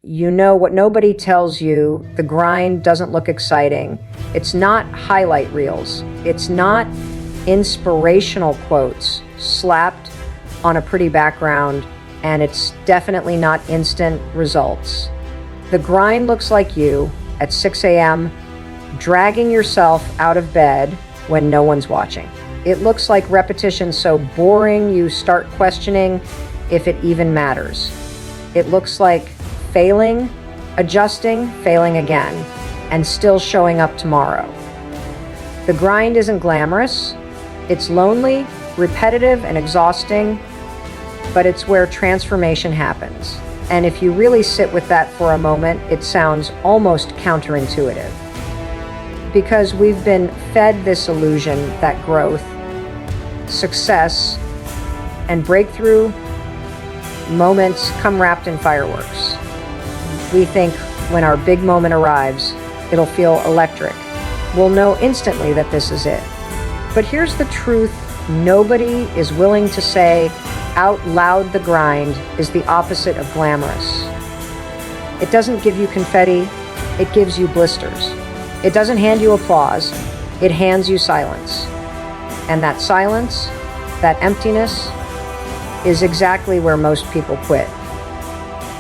You know what nobody tells you, the grind doesn't look exciting. It's not highlight reels. It's not inspirational quotes slapped on a pretty background, and it's definitely not instant results. The grind looks like you at 6 a.m. dragging yourself out of bed when no one's watching. It looks like repetition so boring you start questioning if it even matters. It looks like failing, adjusting, failing again, and still showing up tomorrow. The grind isn't glamorous. It's lonely, repetitive, and exhausting, but it's where transformation happens. And if you really sit with that for a moment, it sounds almost counterintuitive. Because we've been fed this illusion that growth, success, and breakthrough moments come wrapped in fireworks. We think when our big moment arrives, it'll feel electric. We'll know instantly that this is it. But here's the truth nobody is willing to say out loud: the grind is the opposite of glamorous. It doesn't give you confetti, it gives you blisters. It doesn't hand you applause, it hands you silence. And that silence, that emptiness, is exactly where most people quit.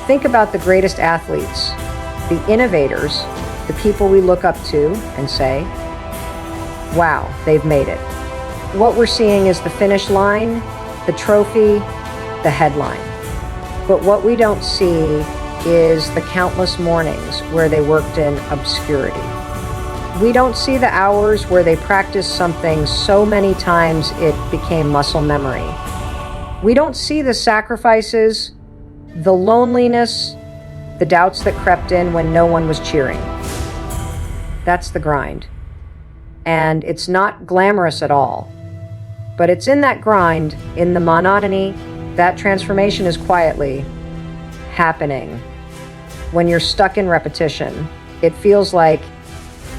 Think about the greatest athletes, the innovators, the people we look up to and say, wow, they've made it. What we're seeing is the finish line, the trophy, the headline. But what we don't see is the countless mornings where they worked in obscurity. We don't see the hours where they practiced something so many times it became muscle memory. We don't see the sacrifices, the loneliness, the doubts that crept in when no one was cheering. That's the grind. And it's not glamorous at all. But it's in that grind, in the monotony, that transformation is quietly happening. When you're stuck in repetition, it feels like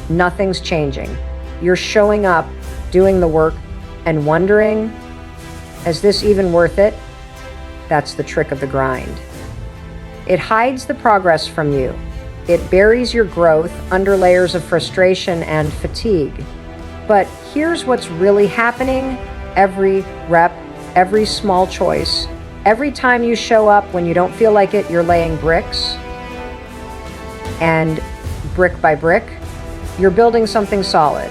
nothing's changing. You're showing up, doing the work, and wondering, is this even worth it? That's the trick of the grind. It hides the progress from you. It buries your growth under layers of frustration and fatigue. But here's what's really happening. Every rep, every small choice, every time you show up when you don't feel like it, you're laying bricks. And brick by brick, you're building something solid.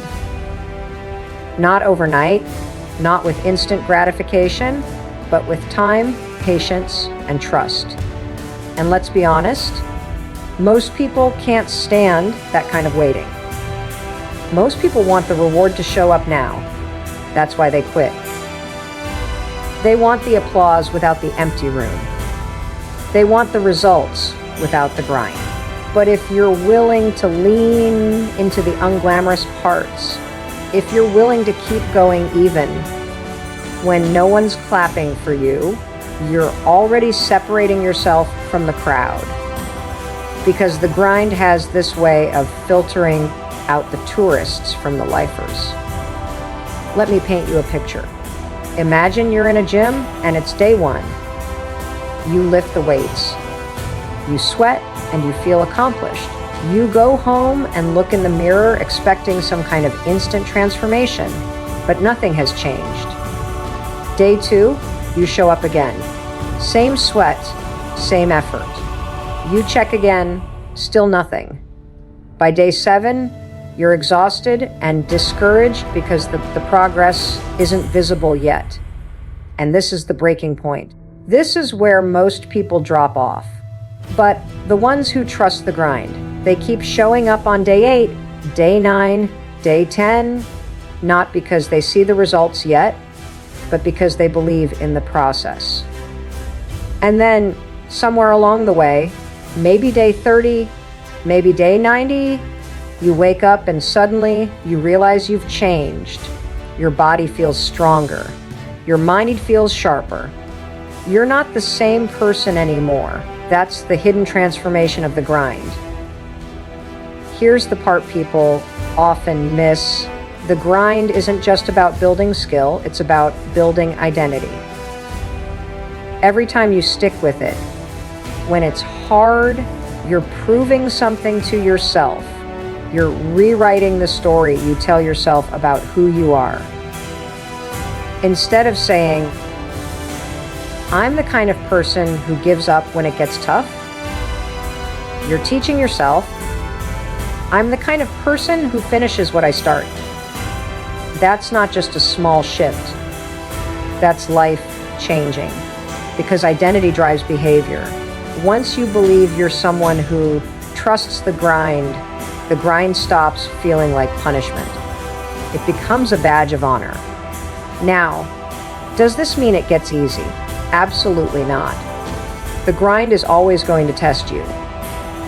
Not overnight, not with instant gratification, but with time, patience, and trust. And let's be honest, most people can't stand that kind of waiting. Most people want the reward to show up now. That's why they quit. They want the applause without the empty room. They want the results without the grind. But if you're willing to lean into the unglamorous parts, if you're willing to keep going even when no one's clapping for you, you're already separating yourself from the crowd. Because the grind has this way of filtering out the tourists from the lifers. Let me paint you a picture. Imagine you're in a gym and it's day one. You lift the weights. You sweat and you feel accomplished. You go home and look in the mirror expecting some kind of instant transformation, but nothing has changed. Day two, you show up again. Same sweat, same effort. You check again, still nothing. By day 7, you're exhausted and discouraged because the progress isn't visible yet. And this is the breaking point. This is where most people drop off. But the ones who trust the grind, they keep showing up on day 8, day 9, day 10, not because they see the results yet, but because they believe in the process. And then somewhere along the way, maybe day 30, maybe day 90, you wake up and suddenly you realize you've changed. Your body feels stronger. Your mind feels sharper. You're not the same person anymore. That's the hidden transformation of the grind. Here's the part people often miss. The grind isn't just about building skill, it's about building identity. Every time you stick with it, when it's hard, You're proving something to yourself. You're rewriting the story you tell yourself about who you are. Instead of saying, I'm the kind of person who gives up when it gets tough, you're teaching yourself, I'm the kind of person who finishes what I start. That's not just a small shift. That's life changing, because identity drives behavior. Once you believe you're someone who trusts the grind stops feeling like punishment. It becomes a badge of honor. Now, does this mean it gets easy? Absolutely not. The grind is always going to test you.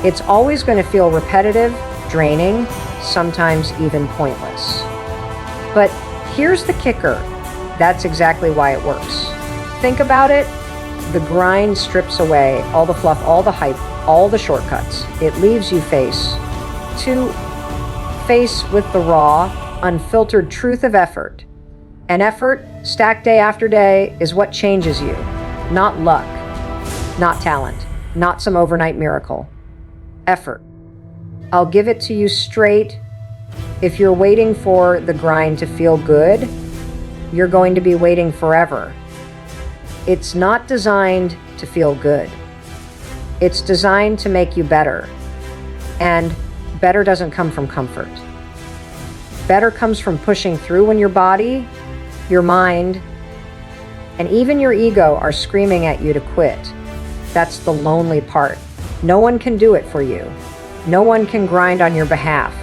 It's always going to feel repetitive, draining, sometimes even pointless. But here's the kicker. That's exactly why it works. Think about it. The grind strips away all the fluff, all the hype, all the shortcuts. It leaves you face with the raw, unfiltered truth of effort. And effort, stacked day after day, is what changes you. Not luck, not talent, not some overnight miracle. Effort. I'll give it to you straight. If you're waiting for the grind to feel good, you're going to be waiting forever. It's not designed to feel good. It's designed to make you better. And better doesn't come from comfort. Better comes from pushing through when your body, your mind, and even your ego are screaming at you to quit. That's the lonely part. No one can do it for you. No one can grind on your behalf.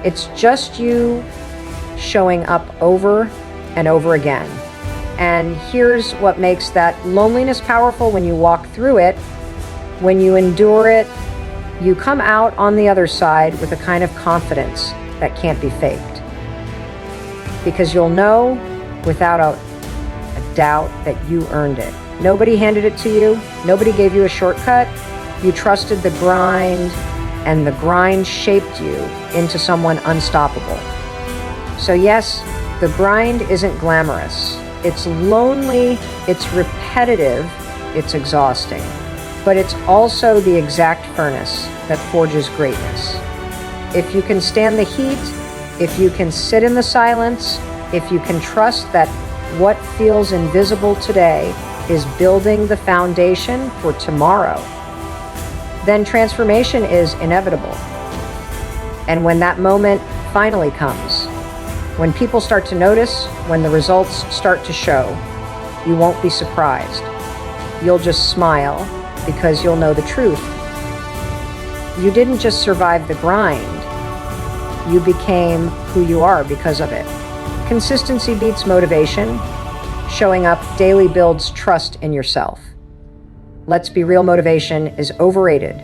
It's just you showing up over and over again. And here's what makes that loneliness powerful: when you walk through it, when you endure it, you come out on the other side with a kind of confidence that can't be faked. Because you'll know without a doubt that you earned it. Nobody handed it to you. Nobody gave you a shortcut. You trusted the grind, and the grind shaped you into someone unstoppable. So yes, the grind isn't glamorous. It's lonely, it's repetitive, it's exhausting. But it's also the exact furnace that forges greatness. If you can stand the heat, if you can sit in the silence, if you can trust that what feels invisible today is building the foundation for tomorrow, then transformation is inevitable. And when that moment finally comes, when people start to notice, when the results start to show, you won't be surprised. You'll just smile, because you'll know the truth. You didn't just survive the grind. You became who you are because of it. Consistency beats motivation. Showing up daily builds trust in yourself. Let's be real, motivation is overrated.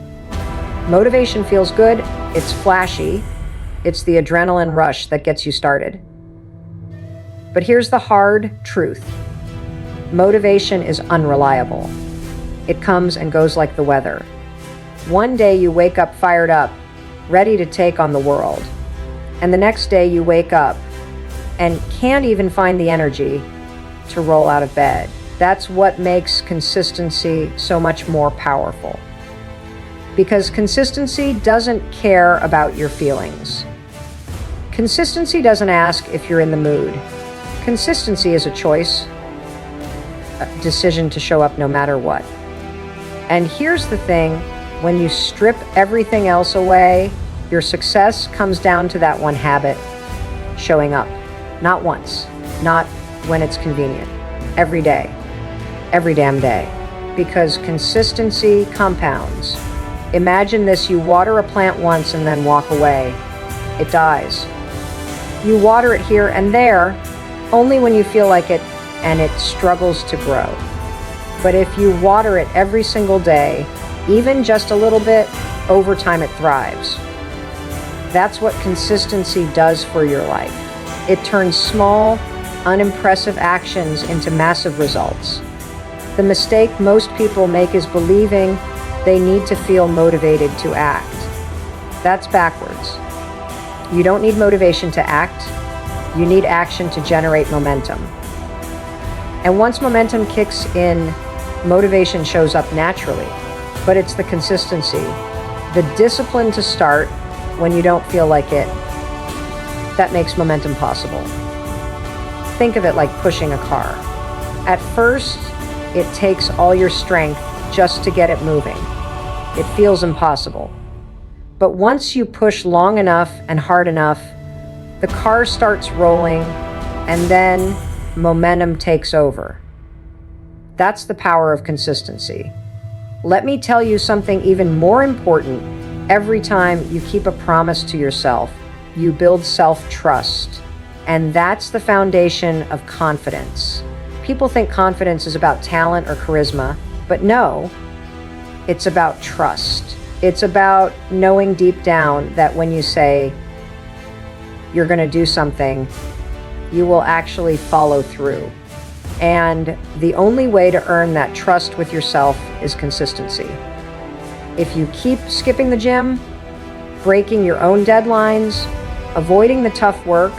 Motivation feels good, it's flashy, it's the adrenaline rush that gets you started. But here's the hard truth. Motivation is unreliable. It comes and goes like the weather. One day you wake up fired up, ready to take on the world. And the next day you wake up and can't even find the energy to roll out of bed. That's what makes consistency so much more powerful. Because consistency doesn't care about your feelings. Consistency doesn't ask if you're in the mood. Consistency is a choice, a decision to show up no matter what. And here's the thing, when you strip everything else away, your success comes down to that one habit: showing up. Not once, not when it's convenient. Every day. Every damn day. Because consistency compounds. Imagine this: you water a plant once and then walk away. It dies. You water it here and there, only when you feel like it, and it struggles to grow. But if you water it every single day, even just a little bit, over time it thrives. That's what consistency does for your life. It turns small, unimpressive actions into massive results. The mistake most people make is believing they need to feel motivated to act. That's backwards. You don't need motivation to act. You need action to generate momentum. And once momentum kicks in, motivation shows up naturally. but it's the consistency, the discipline to start when you don't feel like it, that makes momentum possible. Think of it like pushing a car. At first, it takes all your strength just to get it moving. It feels impossible. But once you push long enough and hard enough, the car starts rolling, and then momentum takes over. That's the power of consistency. Let me tell you something even more important. Every time you keep a promise to yourself, you build self-trust. And that's the foundation of confidence. People think confidence is about talent or charisma, but no, it's about trust. It's about knowing deep down that when you say you're going to do something, you will actually follow through. And the only way to earn that trust with yourself is consistency. If you keep skipping the gym, breaking your own deadlines, avoiding the tough work,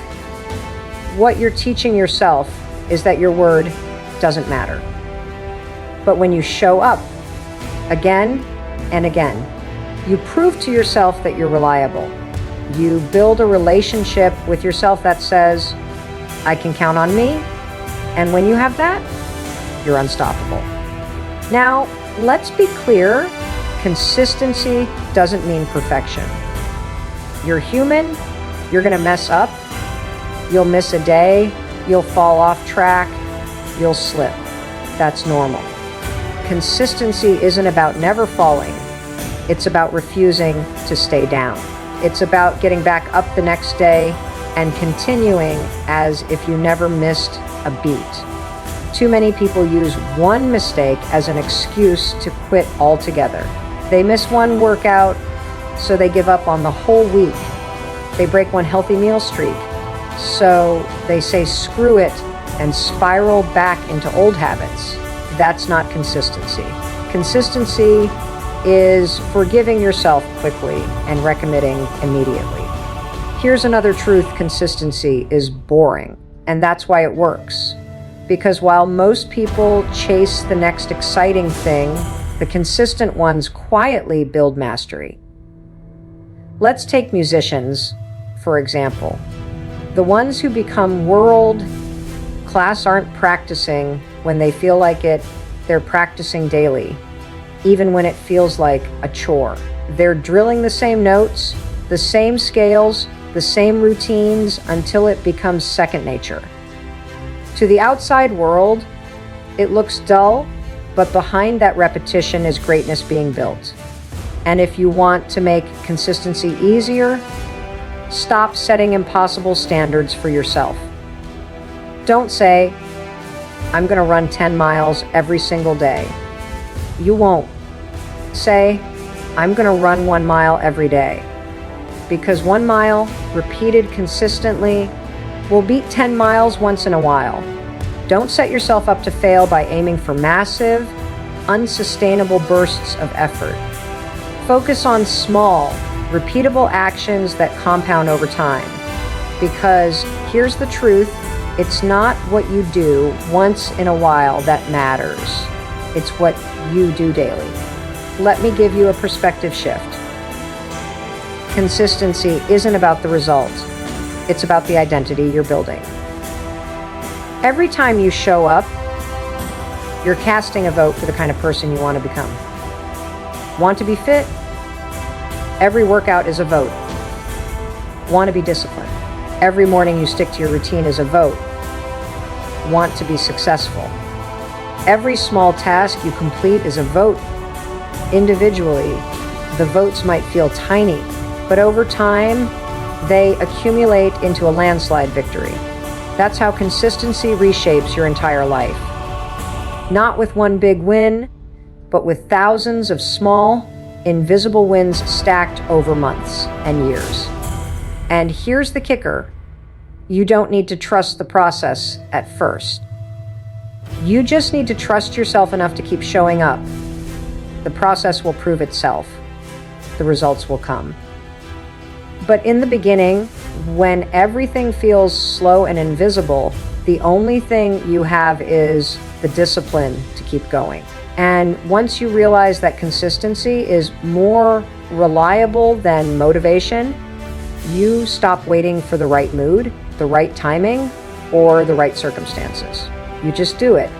what you're teaching yourself is that your word doesn't matter. But when you show up again and again, you prove to yourself that you're reliable. You build a relationship with yourself that says, I can count on me. And when you have that, you're unstoppable. Now, let's be clear, consistency doesn't mean perfection. You're human, you're gonna mess up, you'll miss a day, you'll fall off track, you'll slip. That's normal. Consistency isn't about never falling. It's about refusing to stay down. It's about getting back up the next day and continuing as if you never missed a beat. Too many people use one mistake as an excuse to quit altogether. They miss one workout, so they give up on the whole week. They break one healthy meal streak, so they say screw it and spiral back into old habits. That's not consistency. Consistency is forgiving yourself quickly and recommitting immediately. Here's another truth: consistency is boring, and that's why it works. Because while most people chase the next exciting thing, the consistent ones quietly build mastery. Let's take musicians, for example. The ones who become world class aren't practicing when they feel like it, they're practicing daily, even when it feels like a chore. They're drilling the same notes, the same scales, the same routines until it becomes second nature. To the outside world, it looks dull, but behind that repetition is greatness being built. And if you want to make consistency easier, stop setting impossible standards for yourself. Don't say, I'm going to run 10 miles every single day. You won't. Say, I'm going to run 1 mile every day. Because 1 mile, repeated consistently, will beat 10 miles once in a while. Don't set yourself up to fail by aiming for massive, unsustainable bursts of effort. Focus on small, repeatable actions that compound over time. Because here's the truth, it's not what you do once in a while that matters. It's what you do daily. Let me give you a perspective shift. Consistency isn't about the result. It's about the identity you're building. Every time you show up, you're casting a vote for the kind of person you want to become. Want to be fit? Every workout is a vote. Want to be disciplined? Every morning you stick to your routine is a vote. Want to be successful? Every small task you complete is a vote. Individually, the votes might feel tiny, but over time, they accumulate into a landslide victory. That's how consistency reshapes your entire life. Not with one big win, but with thousands of small, invisible wins stacked over months and years. And here's the kicker. You don't need to trust the process at first. You just need to trust yourself enough to keep showing up. The process will prove itself. The results will come. But in the beginning, when everything feels slow and invisible, the only thing you have is the discipline to keep going. And once you realize that consistency is more reliable than motivation, you stop waiting for the right mood, the right timing, or the right circumstances. You just do it.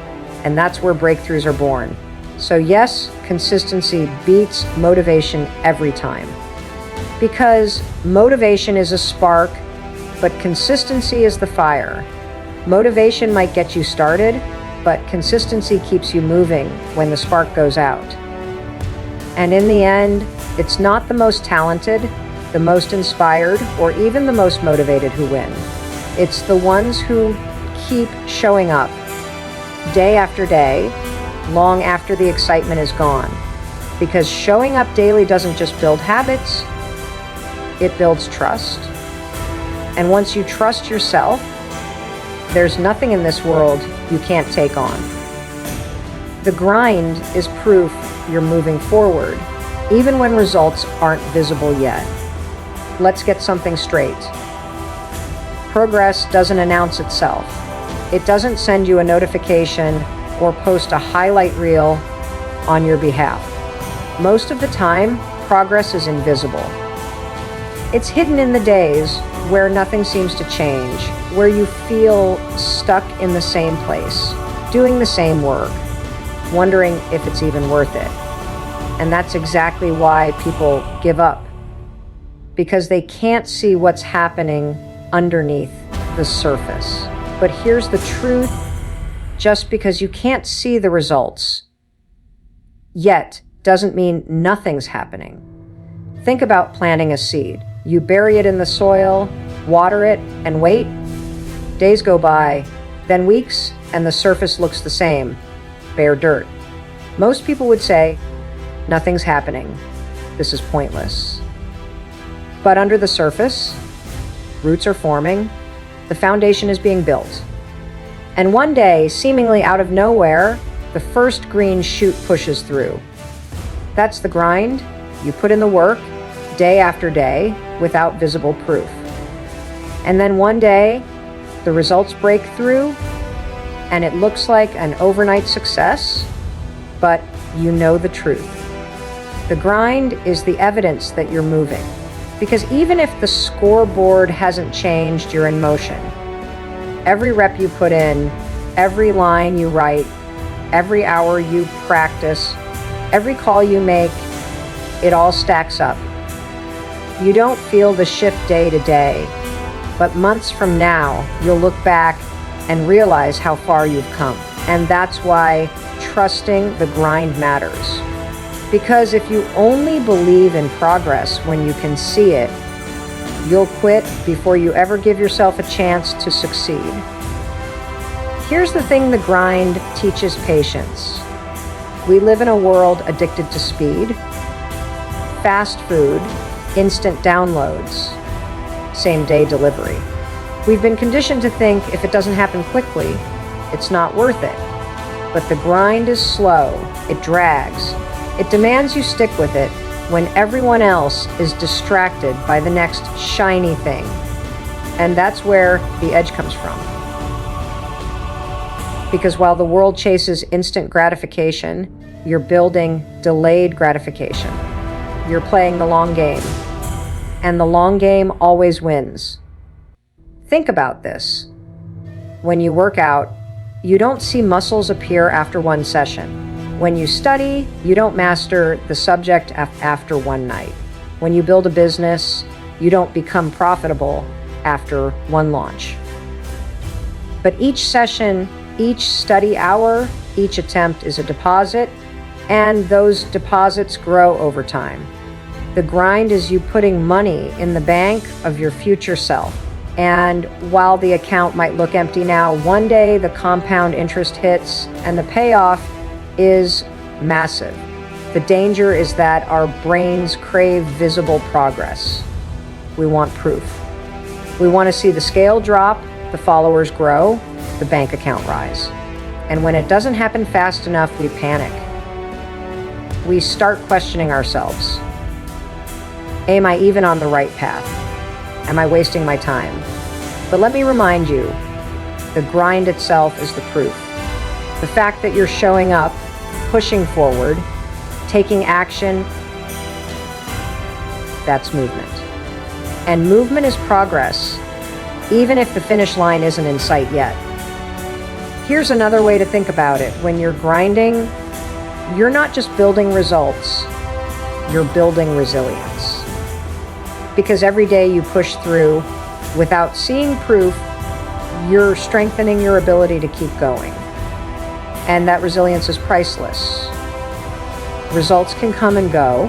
And that's where breakthroughs are born. So yes, consistency beats motivation every time. Because motivation is a spark, but consistency is the fire. Motivation might get you started, but consistency keeps you moving when the spark goes out. And in the end, it's not the most talented, the most inspired, or even the most motivated who win. It's the ones who keep showing up day after day, long after the excitement is gone. Because showing up daily doesn't just build habits, it builds trust. And once you trust yourself, there's nothing in this world you can't take on. The grind is proof you're moving forward, even when results aren't visible yet. Let's get something straight. Progress doesn't announce itself. It doesn't send you a notification or post a highlight reel on your behalf. Most of the time, progress is invisible. It's hidden in the days where nothing seems to change, where you feel stuck in the same place, doing the same work, wondering if it's even worth it. And that's exactly why people give up, because they can't see what's happening underneath the surface. But here's the truth: just because you can't see the results yet doesn't mean nothing's happening. Think about planting a seed. You bury it in the soil, water it, and wait. Days go by, then weeks, and the surface looks the same, bare dirt. Most people would say, nothing's happening. This is pointless. But under the surface, roots are forming, the foundation is being built. And one day, seemingly out of nowhere, the first green shoot pushes through. That's the grind. You put in the work, day after day, without visible proof. And then one day, the results break through, and it looks like an overnight success, but you know the truth. The grind is the evidence that you're moving. Because even if the scoreboard hasn't changed, you're in motion. Every rep you put in, every line you write, every hour you practice, every call you make, it all stacks up. You don't feel the shift day to day, but months from now, you'll look back and realize how far you've come. And that's why trusting the grind matters. Because if you only believe in progress when you can see it, you'll quit before you ever give yourself a chance to succeed. Here's the thing: the grind teaches patience. We live in a world addicted to speed, fast food, instant downloads, same-day delivery. We've been conditioned to think if it doesn't happen quickly, it's not worth it. But the grind is slow, it drags. It demands you stick with it when everyone else is distracted by the next shiny thing. And that's where the edge comes from. Because while the world chases instant gratification, you're building delayed gratification. You're playing the long game. And the long game always wins. Think about this. When you work out, you don't see muscles appear after one session. When you study, you don't master the subject after one night. When you build a business, you don't become profitable after one launch. But each session, each study hour, each attempt is a deposit, and those deposits grow over time. The grind is you putting money in the bank of your future self. And while the account might look empty now, one day the compound interest hits and the payoff is massive. The danger is that our brains crave visible progress. We want proof. We want to see the scale drop, the followers grow, the bank account rise. And when it doesn't happen fast enough, we panic. We start questioning ourselves. Am I even on the right path? Am I wasting my time? But let me remind you, the grind itself is the proof. The fact that you're showing up, pushing forward, taking action. That's movement. And movement is progress, even if the finish line isn't in sight yet. Here's another way to think about it. When you're grinding, you're not just building results, you're building resilience. Because every day you push through without seeing proof, you're strengthening your ability to keep going. And that resilience is priceless. Results can come and go,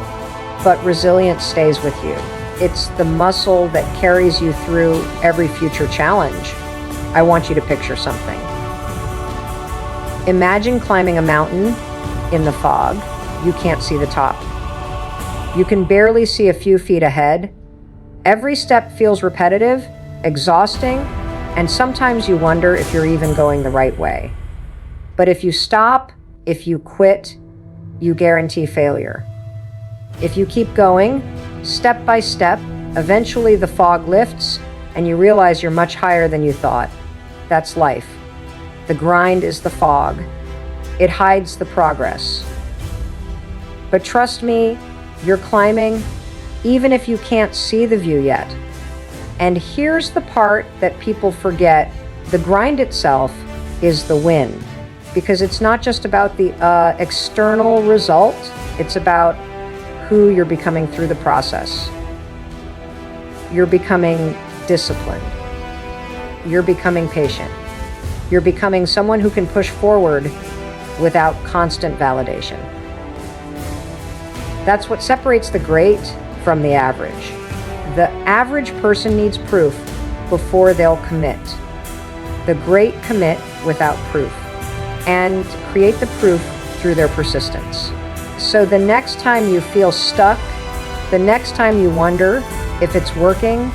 but resilience stays with you. It's the muscle that carries you through every future challenge. I want you to picture something. Imagine climbing a mountain in the fog. You can't see the top. You can barely see a few feet ahead. Every step feels repetitive, exhausting, and sometimes you wonder if you're even going the right way. But if you stop, if you quit, you guarantee failure. If you keep going, step by step, eventually the fog lifts and you realize you're much higher than you thought. That's life. The grind is the fog. It hides the progress. But trust me, you're climbing, even if you can't see the view yet. And here's the part that people forget. The grind itself is the win, because it's not just about the external result, it's about who you're becoming through the process. You're becoming disciplined. You're becoming patient. You're becoming someone who can push forward without constant validation. That's what separates the great from the average. The average person needs proof before they'll commit. The great commit without proof and create the proof through their persistence. So the next time you feel stuck, the next time you wonder if it's working,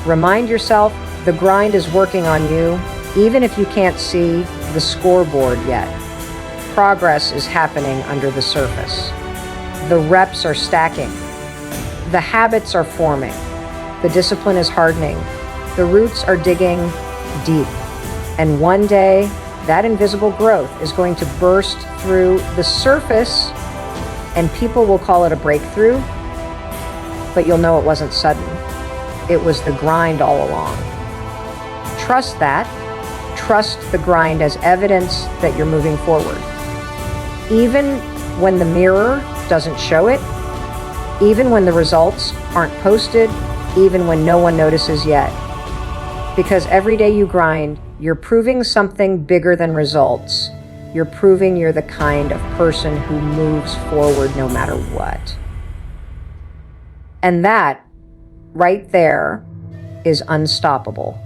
remind yourself the grind is working on you, even if you can't see the scoreboard yet. Progress is happening under the surface. The reps are stacking. The habits are forming. The discipline is hardening. The roots are digging deep. And one day, that invisible growth is going to burst through the surface, and people will call it a breakthrough, but you'll know it wasn't sudden. It was the grind all along. Trust that. Trust the grind as evidence that you're moving forward. Even when the mirror doesn't show it, even when the results aren't posted, even when no one notices yet. Because every day you grind, you're proving something bigger than results. You're proving you're the kind of person who moves forward no matter what. And that, right there, is unstoppable.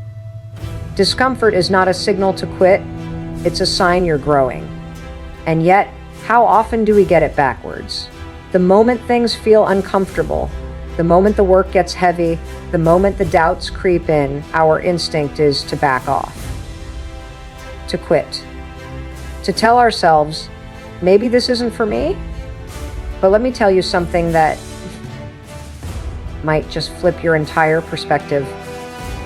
Discomfort is not a signal to quit, it's a sign you're growing. And yet, how often do we get it backwards? The moment things feel uncomfortable, the moment the work gets heavy, the moment the doubts creep in, our instinct is to back off, to quit, to tell ourselves, maybe this isn't for me. But let me tell you something that might just flip your entire perspective.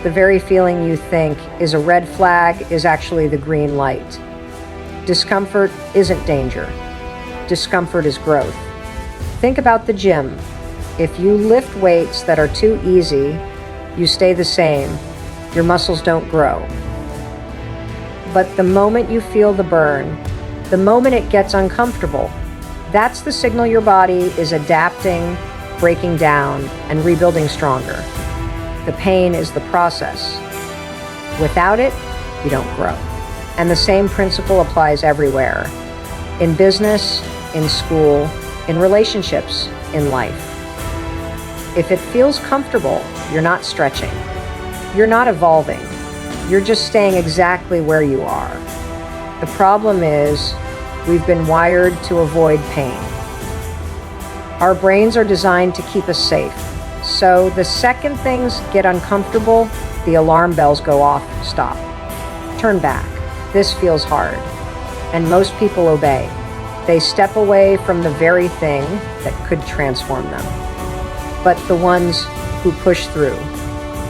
The very feeling you think is a red flag is actually the green light. Discomfort isn't danger. Discomfort is growth. Think about the gym. If you lift weights that are too easy, you stay the same. Your muscles don't grow. But the moment you feel the burn, the moment it gets uncomfortable, that's the signal your body is adapting, breaking down, and rebuilding stronger. The pain is the process. Without it, you don't grow. And the same principle applies everywhere. In business, in school, in relationships, in life. If it feels comfortable, you're not stretching. You're not evolving. You're just staying exactly where you are. The problem is, we've been wired to avoid pain. Our brains are designed to keep us safe. So the second things get uncomfortable, the alarm bells go off. Stop. Turn back. This feels hard. And most people obey. They step away from the very thing that could transform them. But the ones who push through,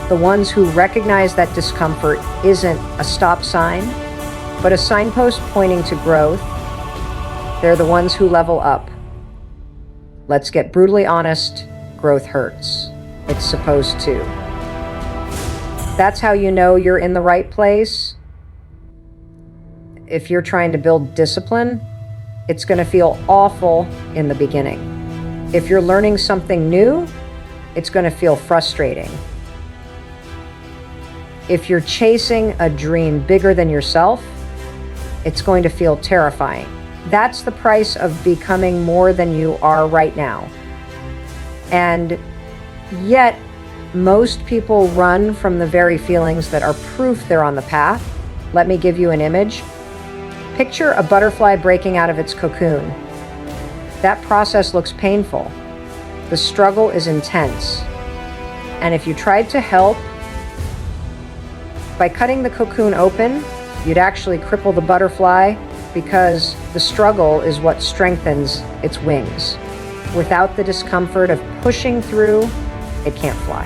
the ones who recognize that discomfort isn't a stop sign, but a signpost pointing to growth, They're the ones who level up. Let's get brutally honest, growth hurts. It's supposed to. That's how you know you're in the right place. If you're trying to build discipline, it's going to feel awful in the beginning. If you're learning something new, it's going to feel frustrating. If you're chasing a dream bigger than yourself, it's going to feel terrifying. That's the price of becoming more than you are right now. And yet, most people run from the very feelings that are proof they're on the path. Let me give you an image. Picture a butterfly breaking out of its cocoon. That process looks painful. The struggle is intense. And if you tried to help by cutting the cocoon open, you'd actually cripple the butterfly, because the struggle is what strengthens its wings. Without the discomfort of pushing through, it can't fly.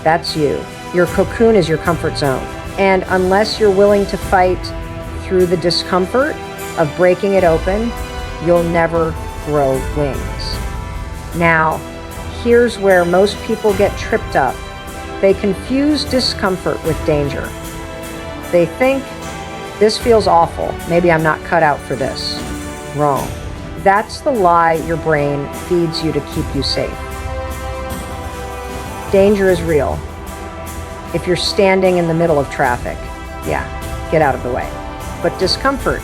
That's you. Your cocoon is your comfort zone. And unless you're willing to fight through the discomfort of breaking it open, you'll never grow wings. Now, here's where most people get tripped up. They confuse discomfort with danger. They think, this feels awful. Maybe I'm not cut out for this. Wrong. That's the lie your brain feeds you to keep you safe. Danger is real. If you're standing in the middle of traffic, yeah, get out of the way. But discomfort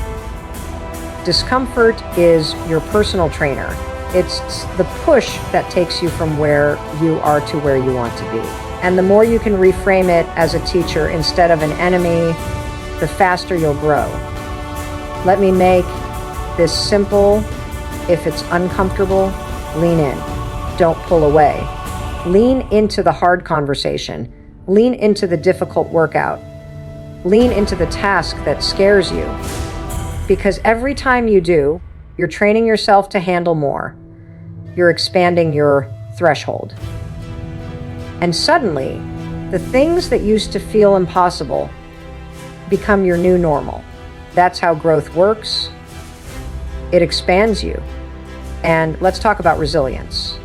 is your personal trainer. It's the push that takes you from where you are to where you want to be. And the more you can reframe it as a teacher instead of an enemy, the faster you'll grow. Let me make this simple. If it's uncomfortable, lean in. Don't pull away. Lean into the hard conversation. Lean into the difficult workout. Lean into the task that scares you. Because every time you do, you're training yourself to handle more. You're expanding your threshold. And suddenly, the things that used to feel impossible become your new normal. That's how growth works. It expands you. And let's talk about resilience.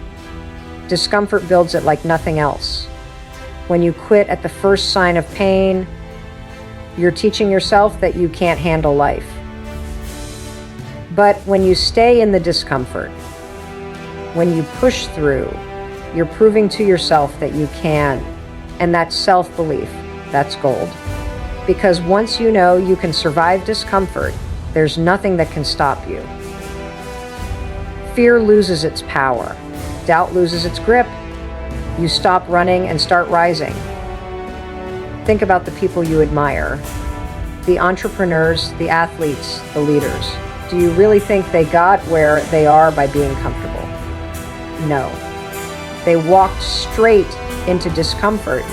Discomfort builds it like nothing else. When you quit at the first sign of pain, you're teaching yourself that you can't handle life. But when you stay in the discomfort, when you push through, you're proving to yourself that you can. And that's self-belief. That's gold. Because once you know you can survive discomfort, there's nothing that can stop you. Fear loses its power. Doubt loses its grip. You stop running and start rising. Think about the people you admire, the entrepreneurs, the athletes, the leaders. Do you really think they got where they are by being comfortable? No. They walked straight into discomfort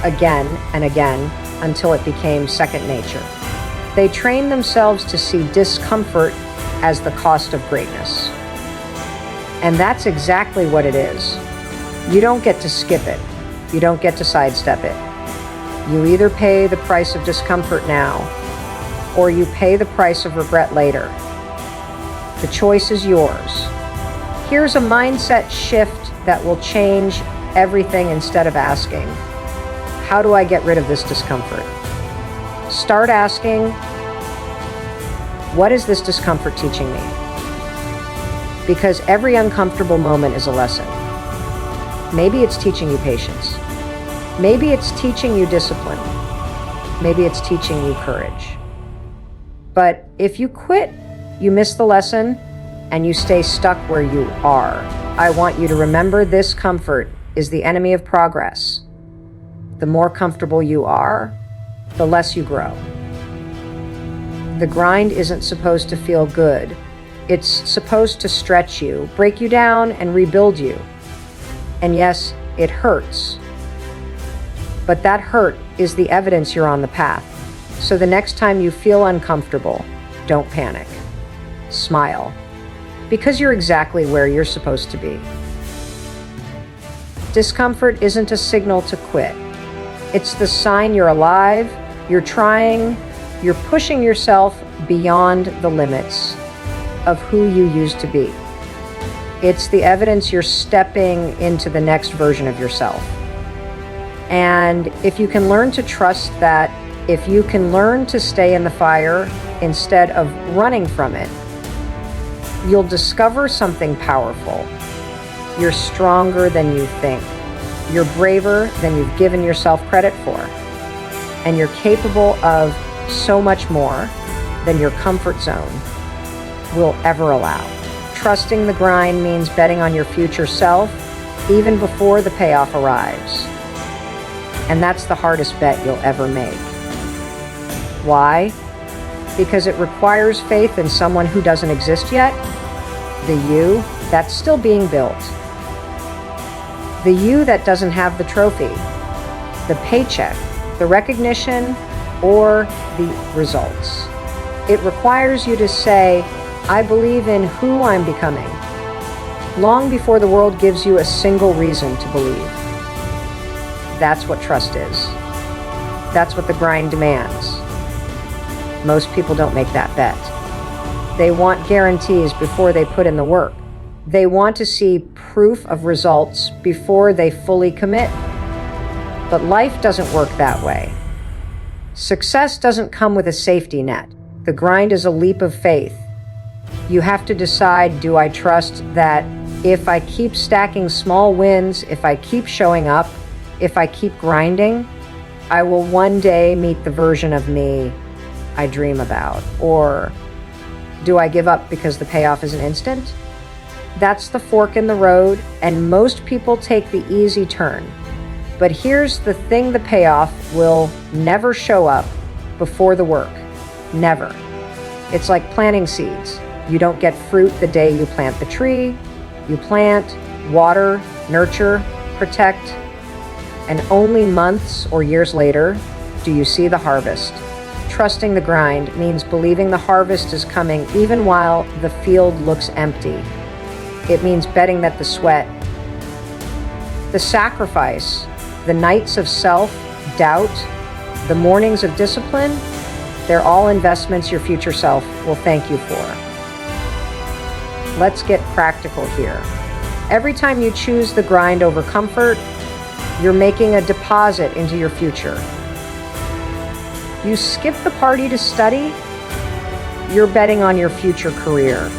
again and again until it became second nature. They trained themselves to see discomfort as the cost of greatness. And that's exactly what it is. You don't get to skip it. You don't get to sidestep it. You either pay the price of discomfort now, or you pay the price of regret later. The choice is yours. Here's a mindset shift that will change everything. Instead of asking, how do I get rid of this discomfort? Start asking, what is this discomfort teaching me? Because every uncomfortable moment is a lesson. Maybe it's teaching you patience. Maybe it's teaching you discipline. Maybe it's teaching you courage. But if you quit, you miss the lesson and you stay stuck where you are. I want you to remember this: comfort is the enemy of progress. The more comfortable you are, the less you grow. The grind isn't supposed to feel good. It's supposed to stretch you, break you down, and rebuild you. And yes, it hurts. But that hurt is the evidence you're on the path. So the next time you feel uncomfortable, don't panic. Smile. Because you're exactly where you're supposed to be. Discomfort isn't a signal to quit. It's the sign you're alive, you're trying, you're pushing yourself beyond the limits, of who you used to be. It's the evidence you're stepping into the next version of yourself. And if you can learn to trust that, if you can learn to stay in the fire instead of running from it, you'll discover something powerful. You're stronger than you think. You're braver than you've given yourself credit for. And you're capable of so much more than your comfort zone will ever allow. Trusting the grind means betting on your future self even before the payoff arrives. And that's the hardest bet you'll ever make. Why? Because it requires faith in someone who doesn't exist yet, the you that's still being built. The you that doesn't have the trophy, the paycheck, the recognition, or the results. It requires you to say, I believe in who I'm becoming, long before the world gives you a single reason to believe. That's what trust is. That's what the grind demands. Most people don't make that bet. They want guarantees before they put in the work. They want to see proof of results before they fully commit. But life doesn't work that way. Success doesn't come with a safety net. The grind is a leap of faith. You have to decide, do I trust that if I keep stacking small wins, if I keep showing up, if I keep grinding, I will one day meet the version of me I dream about? Or do I give up because the payoff isn't instant? That's the fork in the road, and most people take the easy turn. But here's the thing: the payoff will never show up before the work. Never. It's like planting seeds. You don't get fruit the day you plant the tree. You plant, water, nurture, protect, and only months or years later do you see the harvest. Trusting the grind means believing the harvest is coming even while the field looks empty. It means betting that the sweat, the sacrifice, the nights of self-doubt, the mornings of discipline, they're all investments your future self will thank you for. Let's get practical here. Every time you choose the grind over comfort, you're making a deposit into your future. You skip the party to study, you're betting on your future career.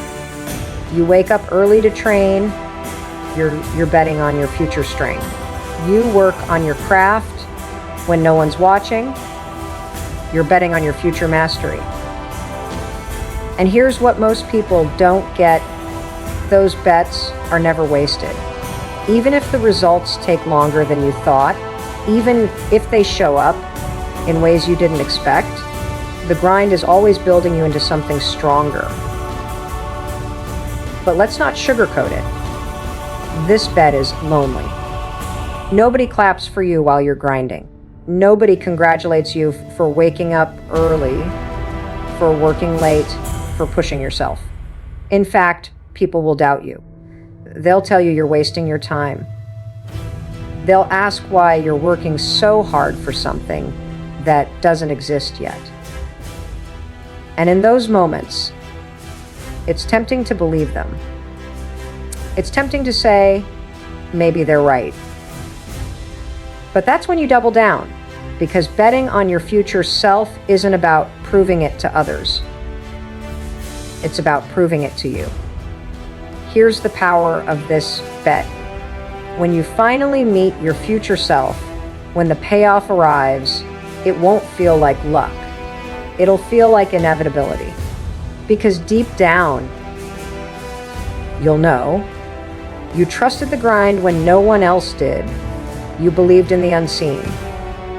You wake up early to train, you're betting on your future strength. You work on your craft when no one's watching, you're betting on your future mastery. And here's what most people don't get: those bets are never wasted. Even if the results take longer than you thought, even if they show up in ways you didn't expect, the grind is always building you into something stronger. But let's not sugarcoat it. This bet is lonely. Nobody claps for you while you're grinding. Nobody congratulates you for waking up early, for working late, for pushing yourself. In fact, people will doubt you. They'll tell you you're wasting your time. They'll ask why you're working so hard for something that doesn't exist yet. And in those moments, it's tempting to believe them. It's tempting to say, maybe they're right. But that's when you double down, because betting on your future self isn't about proving it to others. It's about proving it to you. Here's the power of this bet. When you finally meet your future self, when the payoff arrives, it won't feel like luck. It'll feel like inevitability. Because deep down, you'll know, you trusted the grind when no one else did. You believed in the unseen.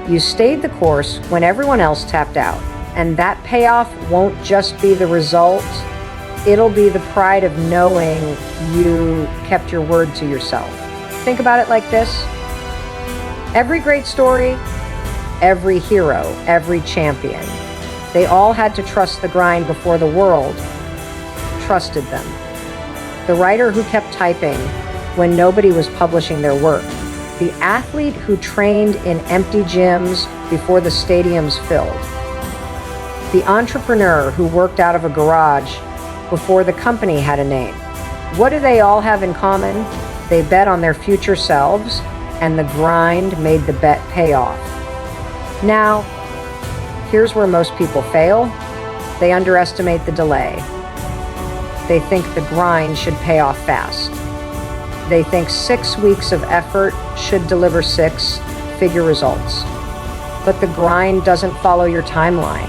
You stayed the course when everyone else tapped out. And that payoff won't just be the result. It'll be the pride of knowing you kept your word to yourself. Think about it like this. Every great story, every hero, every champion, they all had to trust the grind before the world trusted them. The writer who kept typing when nobody was publishing their work. The athlete who trained in empty gyms before the stadiums filled. The entrepreneur who worked out of a garage before the company had a name. What do they all have in common? They bet on their future selves, and the grind made the bet pay off. Now, here's where most people fail. They underestimate the delay. They think the grind should pay off fast. They think 6 weeks of effort should deliver 6-figure results. But the grind doesn't follow your timeline.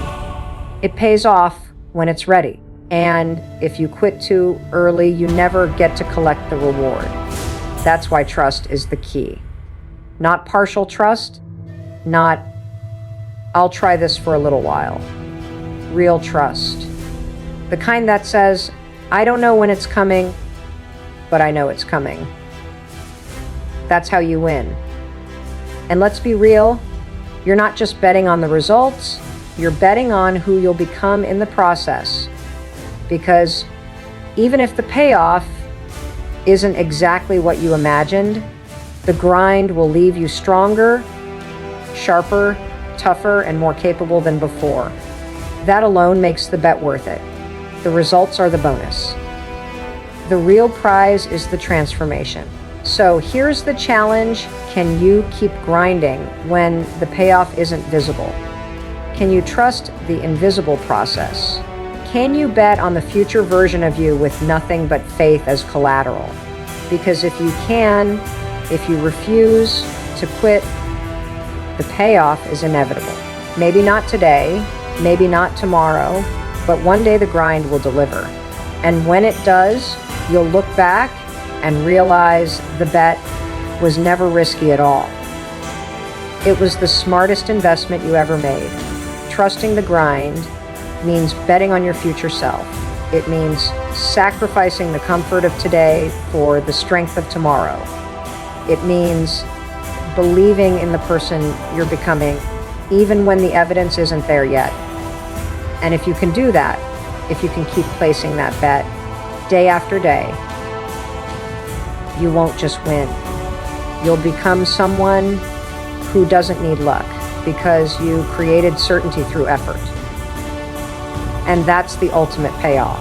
It pays off when it's ready. And if you quit too early, you never get to collect the reward. That's why trust is the key. Not partial trust, not, I'll try this for a little while. Real trust. The kind that says, I don't know when it's coming, but I know it's coming. That's how you win. And let's be real, you're not just betting on the results, you're betting on who you'll become in the process. Because even if the payoff isn't exactly what you imagined, the grind will leave you stronger, sharper, tougher, and more capable than before. That alone makes the bet worth it. The results are the bonus. The real prize is the transformation. So here's the challenge. Can you keep grinding when the payoff isn't visible? Can you trust the invisible process? Can you bet on the future version of you with nothing but faith as collateral? Because if you can, if you refuse to quit, the payoff is inevitable. Maybe not today, maybe not tomorrow, but one day the grind will deliver. And when it does, you'll look back and realize the bet was never risky at all. It was the smartest investment you ever made. Trusting the grind means betting on your future self. It means sacrificing the comfort of today for the strength of tomorrow. It means believing in the person you're becoming, even when the evidence isn't there yet. And if you can do that, if you can keep placing that bet day after day, you won't just win. You'll become someone who doesn't need luck because you created certainty through effort. And that's the ultimate payoff.